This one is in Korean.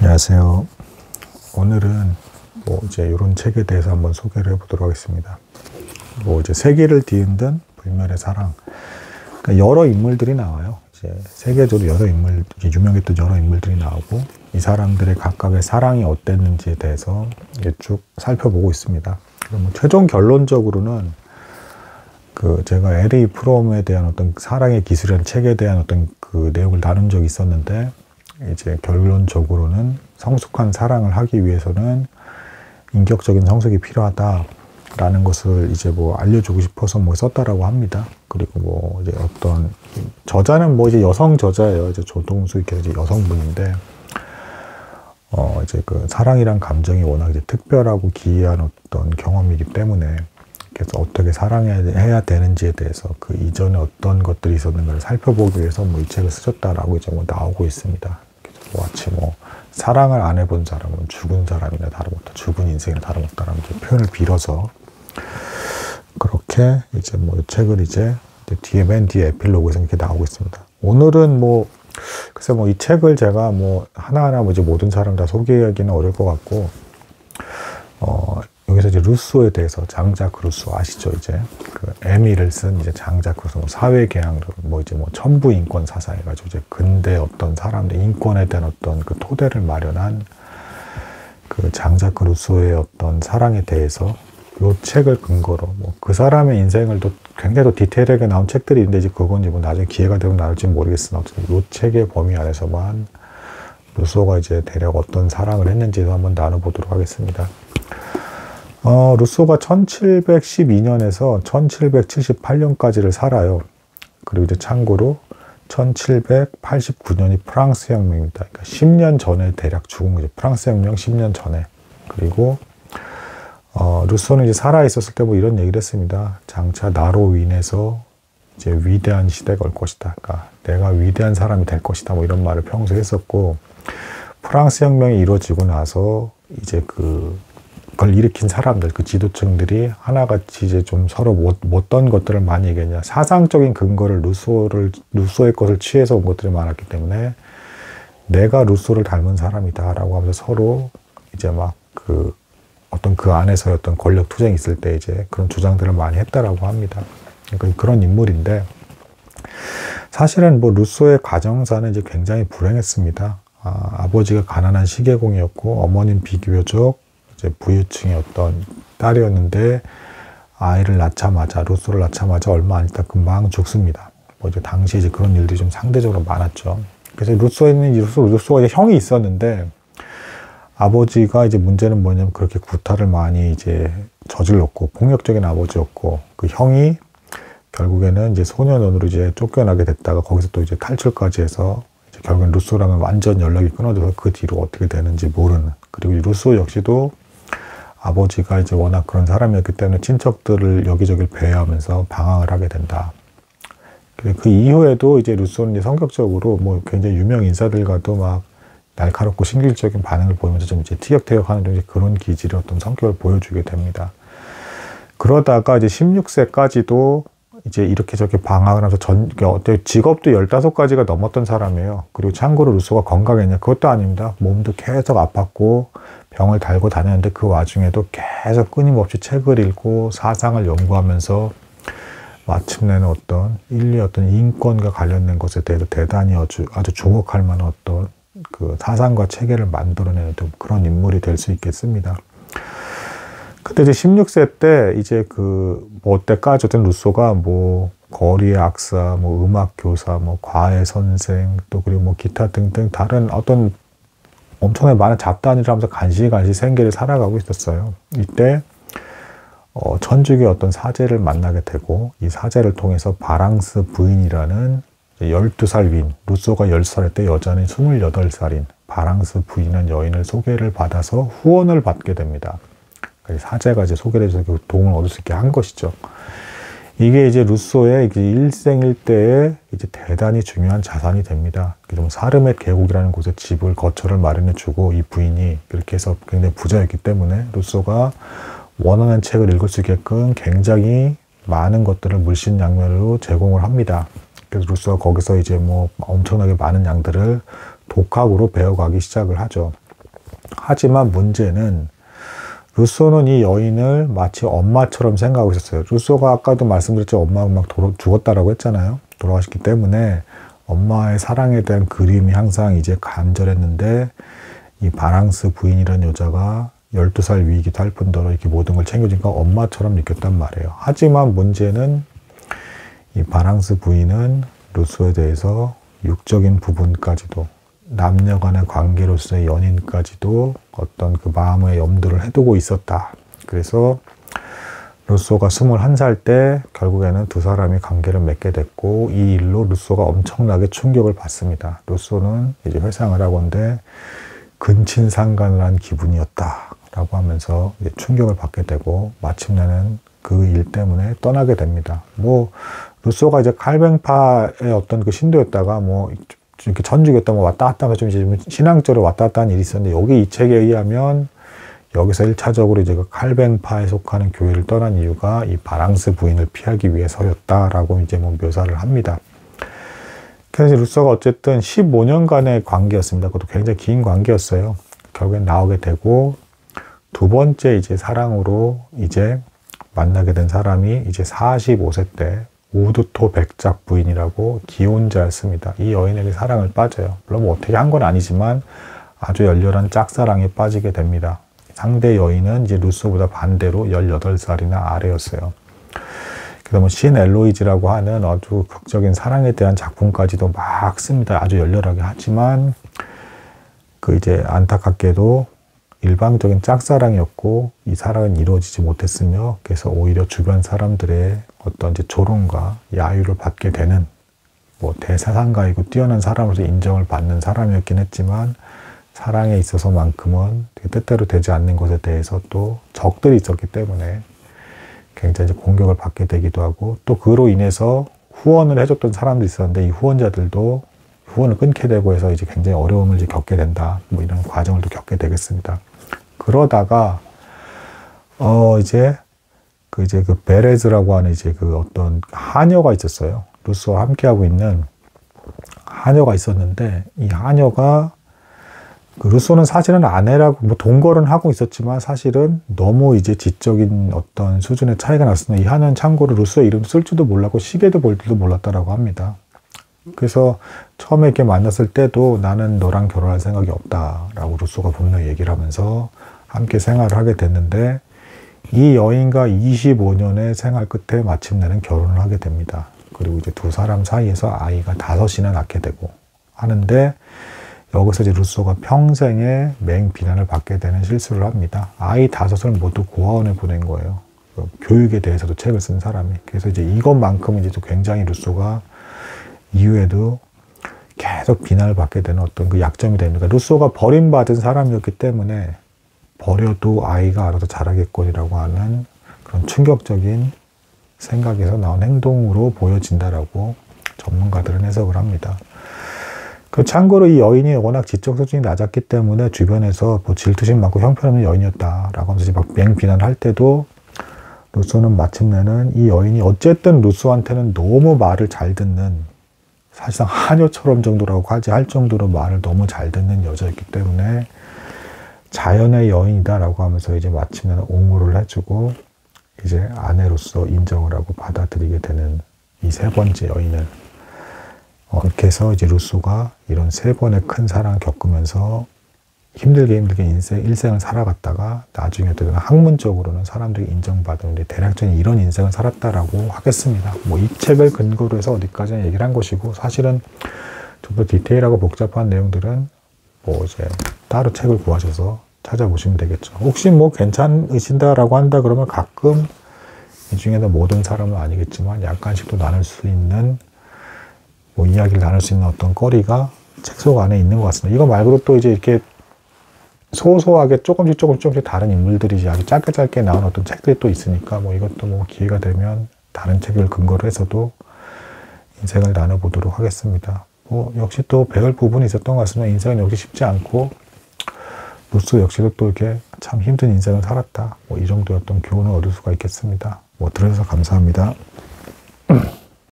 안녕하세요. 오늘은 이제 이런 책에 대해서 한번 소개를 해보도록 하겠습니다. 이제 세계를 뒤흔든 불멸의 사랑. 그러니까 여러 인물들이 나와요. 이제 세계적으로 여러 인물, 유명했던 여러 인물들이 나오고 이 사람들의 각각의 사랑이 어땠는지에 대해서 이제 쭉 살펴보고 있습니다. 그럼 최종 결론적으로는 제가 에리 프롬에 대한 어떤 사랑의 기술이라는 책에 대한 어떤 그 내용을 다룬 적이 있었는데, 이제 결론적으로는 성숙한 사랑을 하기 위해서는 인격적인 성숙이 필요하다라는 것을 이제 알려주고 싶어서 썼다라고 합니다. 그리고 이제 어떤 저자는 이제 여성 저자예요. 이제 조동수 이렇게 이제 여성분인데, 이제 그 사랑이란 감정이 워낙 이제 특별하고 기이한 어떤 경험이기 때문에, 그래서 어떻게 사랑해야 되는지에 대해서 그 이전에 어떤 것들이 있었는가를 살펴보기 위해서 이 책을 쓰셨다라고 이제 나오고 있습니다. 마치 사랑을 안 해본 사람은 죽은 사람이나 다름없다, 죽은 인생이나 다름없다라는 표현을 빌어서 그렇게 이제 이 책을 이제 맨 뒤에 에필로그에서 이렇게 나오고 있습니다. 오늘은 글쎄 이 책을 제가 하나하나 이제 모든 사람 다 소개하기는 어려울 것 같고, 여기서 이제 루소에 대해서, 장작 루소 아시죠? 이제 그 에밀을 쓴 이제 장작 루소, 사회계약, 이제 천부 인권 사상 해가지고 이제 근대 어떤 사람들 인권에 대한 어떤 그 토대를 마련한 그 장작 루소의 어떤 사랑에 대해서 요 책을 근거로 그 사람의 인생을 또 굉장히 또 디테일하게 나온 책들이 있는데, 이제 그건 이제 나중에 기회가 되면 나올지 모르겠으나 어쨌든 요 책의 범위 안에서만 루소가 이제 대략 어떤 사랑을 했는지도 한번 나눠보도록 하겠습니다. 루소가 1712년에서 1778년까지를 살아요. 그리고 이제 참고로 1789년이 프랑스 혁명입니다. 그러니까 10년 전에 대략 죽은 거죠. 프랑스 혁명 10년 전에. 그리고 루소는 이제 살아 있었을 때 이런 얘기를 했습니다. 장차 나로 인해서 이제 위대한 시대가 올 것이다. 그러니까 내가 위대한 사람이 될 것이다. 이런 말을 평소에 했었고, 프랑스 혁명이 이루어지고 나서 이제 그걸 일으킨 사람들, 그 지도층들이 하나같이 이제 좀 서로 어떤 것들을 많이 얘기했냐. 사상적인 근거를 루소의 것을 취해서 온 것들이 많았기 때문에 내가 루소를 닮은 사람이다 라고 하면서 서로 이제 어떤 그 안에서의 어떤 권력 투쟁이 있을 때 이제 그런 주장들을 많이 했다라고 합니다. 그러니까 그런 인물인데, 사실은 루소의 가정사는 이제 굉장히 불행했습니다. 아버지가 가난한 시계공이었고, 어머니는 비교적 부유층의 어떤 딸이었는데, 아이를 낳자마자, 루소를 낳자마자 얼마 안 있다 금방 죽습니다. 이제 당시 이제 그런 일들이 좀 상대적으로 많았죠. 그래서 루소가 이제 형이 있었는데, 아버지가 이제 문제는 뭐냐면 그렇게 구타를 많이 이제 저질렀고, 폭력적인 아버지였고, 그 형이 결국에는 이제 소년원으로 이제 쫓겨나게 됐다가 거기서 또 이제 탈출까지 해서 이제 결국엔 루소랑은 완전 연락이 끊어져서 그 뒤로 어떻게 되는지 모르는. 그리고 루소 역시도 아버지가 이제 워낙 그런 사람이었기 때문에 친척들을 여기저기 배회하면서 방황을 하게 된다. 그 이후에도 이제 루소는 이제 성격적으로 굉장히 유명 인사들과도 날카롭고 신길적인 반응을 보이면서 좀 이제 티격태격하는 그런 기질의 어떤 성격을 보여주게 됩니다. 그러다가 이제 16세까지도 이제 이렇게 저렇게 방황을 하면서 직업도 15가지가 넘었던 사람이에요. 그리고 참고로 루소가 건강했냐? 그것도 아닙니다. 몸도 계속 아팠고 병을 달고 다녔는데, 그 와중에도 계속 끊임없이 책을 읽고 사상을 연구하면서 마침내는 어떤 인류의 어떤 인권과 관련된 것에 대해서 대단히 아주 주목할 만한 어떤 그 사상과 체계를 만들어내는 그런 인물이 될 수 있겠습니다. 그때 이제 16세 때 이제 때까지 어떤 루소가 거리의 악사, 음악 교사, 과외 선생, 또 그리고 기타 등등 다른 어떤 엄청나게 많은 잡다한 일을 하면서 간신히 생계를 살아가고 있었어요. 이때 천주교 어떤 사제를 만나게 되고, 이 사제를 통해서 바랑스 부인이라는 12살 윈, 루소가 10살 때 여자는 28살인 바랑스 부인이라는 여인을 소개를 받아서 후원을 받게 됩니다. 사제가 이제 소개를 해서 도움을 얻을 수 있게 한 것이죠. 이게 이제 루소의 일생일대에 이제 대단히 중요한 자산이 됩니다. 사르멧 계곡이라는 곳에 집을 거처를 마련해주고, 이 부인이 그렇게 해서 굉장히 부자였기 때문에 루소가 원하는 책을 읽을 수 있게끔 굉장히 많은 것들을 물신양면으로 제공을 합니다. 그래서 루소가 거기서 이제 엄청나게 많은 양들을 독학으로 배워가기 시작을 하죠. 하지만 문제는 루소는 이 여인을 마치 엄마처럼 생각하고 있었어요. 루소가 아까도 말씀드렸죠. 엄마가 막 죽었다라고 했잖아요. 돌아가셨기 때문에 엄마의 사랑에 대한 그리움이 항상 이제 간절했는데, 이 바랑스 부인이라는 여자가 12살 위이기도 할 뿐더러 이렇게 모든 걸 챙겨주니까 엄마처럼 느꼈단 말이에요. 하지만 문제는 이 바랑스 부인은 루소에 대해서 육적인 부분까지도, 남녀 간의 관계로서의 연인까지도 어떤 그 마음의 염두를 해두고 있었다. 그래서 루소가 21살 때 결국에는 두 사람이 관계를 맺게 됐고, 이 일로 루소가 엄청나게 충격을 받습니다. 루소는 이제 회상을 하건대 근친상간을 한 기분이었다 라고 하면서 이제 충격을 받게 되고, 마침내는 그 일 때문에 떠나게 됩니다. 뭐 루소가 이제 칼뱅파의 어떤 그 신도였다가 뭐 이렇게 전주겠다 뭐 왔다 갔다 하면서 좀 이제 신앙적으로 왔다 갔다 하는 일이 있었는데, 여기 이 책에 의하면 여기서 1차적으로 이제 그 칼뱅파에 속하는 교회를 떠난 이유가 이 바랑스 부인을 피하기 위해서였다라고 이제 뭐 묘사를 합니다. 그래서 루소가 어쨌든 15년간의 관계였습니다. 그것도 굉장히 긴 관계였어요. 결국엔 나오게 되고, 두 번째 이제 사랑으로 이제 만나게 된 사람이 이제 45세 때 우드토 백작 부인이라고 기혼자였습니다. 이 여인에게 사랑을 빠져요. 물론 뭐 어떻게 한 건 아니지만 아주 열렬한 짝사랑에 빠지게 됩니다. 상대 여인은 이제 루소보다 반대로 18살이나 아래였어요. 그래서 뭐 신 엘로이즈라고 하는 아주 극적인 사랑에 대한 작품까지도 막 씁니다. 아주 열렬하게. 하지만 그 이제 안타깝게도 일방적인 짝사랑이었고, 이 사랑은 이루어지지 못했으며, 그래서 오히려 주변 사람들의 어떤 이제 조롱과 야유를 받게 되는, 뭐 대사상가이고 뛰어난 사람으로서 인정을 받는 사람이었긴 했지만, 사랑에 있어서만큼은 뜻대로 되지 않는 것에 대해서 또 적들이 있었기 때문에 굉장히 이제 공격을 받게 되기도 하고, 또 그로 인해서 후원을 해줬던 사람도 있었는데, 이 후원자들도 후원을 끊게 되고 해서 이제 굉장히 어려움을 이제 겪게 된다. 뭐 이런 과정을 또 겪게 되겠습니다. 그러다가 이제 그 베레즈라고 하는 이제 그 어떤 하녀가 있었어요. 루소와 함께하고 있는 하녀가 있었는데, 이 하녀가 그 루소는 사실은 아내라고 뭐 동거는 하고 있었지만 사실은 너무 이제 지적인 어떤 수준의 차이가 났으나, 이 하녀는 참고로 루소의 이름 쓸 줄도 몰랐고 시계도 볼 줄도 몰랐다라고 합니다. 그래서 처음에 이렇게 만났을 때도 나는 너랑 결혼할 생각이 없다라고 루소가 분명히 얘기를 하면서 함께 생활을 하게 됐는데, 이 여인과 25년의 생활 끝에 마침내는 결혼을 하게 됩니다. 그리고 이제 두 사람 사이에서 아이가 5이나 낳게 되고 하는데, 여기서 이제 루소가 평생에 맹비난을 받게 되는 실수를 합니다. 아이 5을 모두 고아원에 보낸 거예요. 교육에 대해서도 책을 쓴 사람이. 그래서 이제 이것만큼 이제 또 굉장히 루소가 이후에도 계속 비난을 받게 되는 어떤 그 약점이 됩니다. 루소가 버림받은 사람이었기 때문에 버려도 아이가 알아서 자라겠거니라고 하는 그런 충격적인 생각에서 나온 행동으로 보여진다라고 전문가들은 해석을 합니다. 참고로 이 여인이 워낙 지적 수준이 낮았기 때문에 주변에서 뭐 질투심 많고 형편없는 여인이었다라고 하면서 막 맹비난을 할 때도, 루소는 마침내는 이 여인이 어쨌든 루소한테는 너무 말을 잘 듣는, 사실상 하녀처럼 정도라고 하지 할 정도로 말을 너무 잘 듣는 여자였기 때문에 자연의 여인이다라고 하면서 이제 마침내는 옹호를 해주고 이제 아내로서 인정을 하고 받아들이게 되는 이 세 번째 여인을, 이렇게 해서 이제 루소가 이런 세 번의 큰 사랑을 겪으면서 힘들게 일생을 살아갔다가 나중에 어쨌든 학문적으로는 사람들이 인정받았는데 대략적인 이런 인생을 살았다라고 하겠습니다. 뭐 이 책을 근거로 해서 어디까지나 얘기를 한 것이고, 사실은 좀 더 디테일하고 복잡한 내용들은 뭐 이제 따로 책을 구하셔서 찾아보시면 되겠죠. 혹시 뭐 괜찮으신다라고 한다 그러면 가끔 이 중에서 모든 사람은 아니겠지만 약간씩 또 나눌 수 있는, 뭐 이야기를 나눌 수 있는 어떤 거리가 책 속 안에 있는 것 같습니다. 이거 말고도 또 이제 이렇게 소소하게 조금씩 다른 인물들이 아주 짧게 나온 어떤 책들이 또 있으니까, 뭐 이것도 뭐 기회가 되면 다른 책을 근거로 해서도 인생을 나눠보도록 하겠습니다. 뭐 역시 또 배울 부분이 있었던 것 같습니다. 인생은 역시 쉽지 않고, 루소 역시도 또 이렇게 참 힘든 인생을 살았다. 뭐 이 정도의 어떤 교훈을 얻을 수가 있겠습니다. 뭐 들어주셔서 감사합니다.